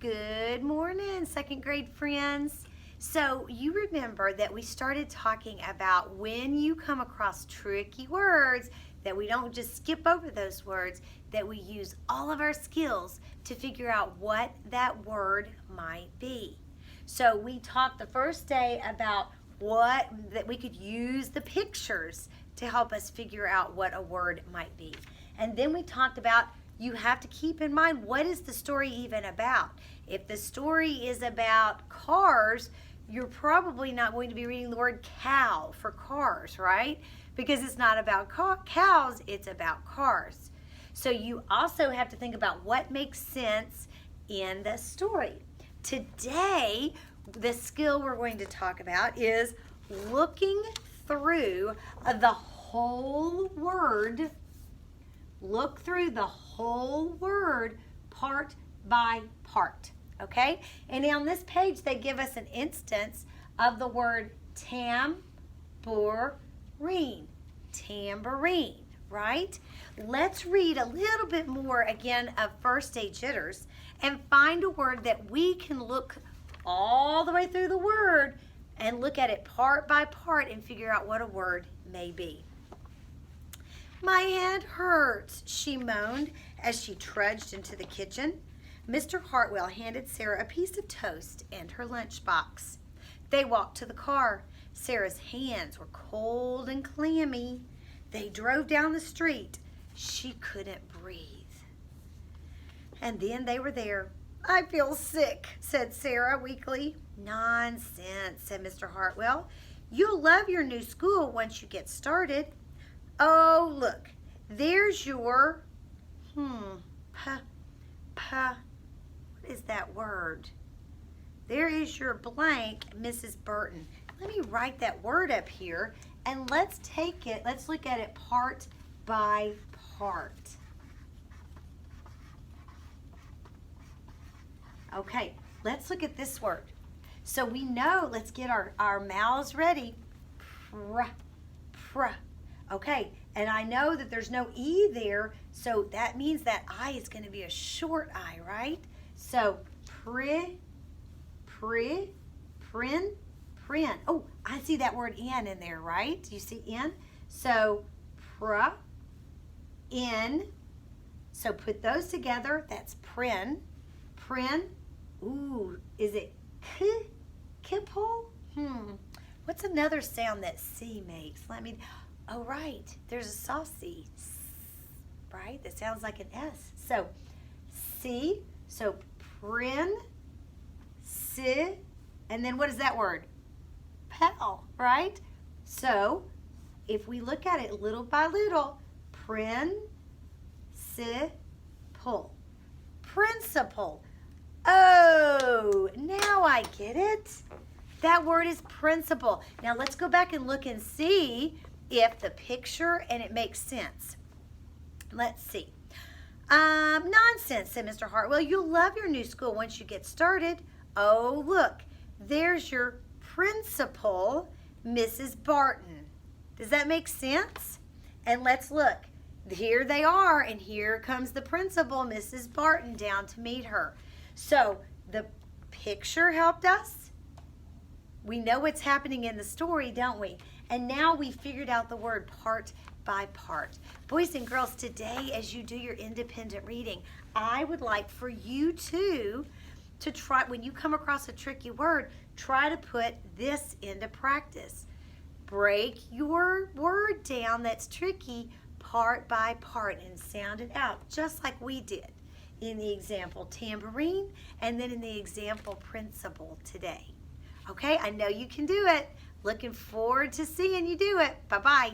Good morning, second grade friends. So you remember that we started talking about when you come across tricky words, that we don't just skip over those words, that we use all of our skills to figure out what that word might be. So we talked the first day about that we could use the pictures to help us figure out what a word might be. And then we talked about you have to keep in mind, what is the story even about? If the story is about cars, you're probably not going to be reading the word cow for cars, right? Because it's not about cows, it's about cars. So you also have to think about what makes sense in the story. Today, the skill we're going to talk about is looking through the whole word. Look through the whole word part by part, okay? And on this page, they give us an instance of the word tambourine, tambourine, right? Let's read a little bit more again of First Day Jitters and find a word that we can look all the way through the word and look at it part by part and figure out what a word may be. My head hurts, she moaned as she trudged into the kitchen. Mr. Hartwell handed Sarah a piece of toast and her lunchbox. They walked to the car. Sarah's hands were cold and clammy. They drove down the street. She couldn't breathe. And then they were there. I feel sick, said Sarah weakly. Nonsense, said Mr. Hartwell. You'll love your new school once you get started. Oh, look, there's your, what is that word? There is your blank, Mrs. Burton. Let me write that word up here, and let's look at it part by part. Okay, let's look at this word. So we know, let's get our mouths ready. Okay, and I know that there's no E there, so that means that I is going to be a short I, right? So, prin. Oh, I see that word in there, right? Do you see in? So, in. So put those together. That's prin. Ooh, is it kipple? What's another sound that C makes? Oh, right. There's a soft C, right? That sounds like an S. So, C, so prin, si, and then what is that word? Pal, right? So, if we look at it little by little, principal. Principal. Oh, now I get it. That word is principal. Now, let's go back and look and see if the picture and it makes sense. Let's see. Nonsense, said Mr. Hartwell. You'll love your new school once you get started. Oh, look, there's your principal, Mrs. Barton. Does that make sense? And let's look. Here they are, and here comes the principal, Mrs. Barton, down to meet her. So the picture helped us. We know what's happening in the story, don't we? And now we figured out the word part by part. Boys and girls, today as you do your independent reading, I would like for you to try, when you come across a tricky word, try to put this into practice. Break your word down that's tricky part by part and sound it out just like we did in the example tambourine and then in the example principal today. Okay, I know you can do it. Looking forward to seeing you do it. Bye-bye.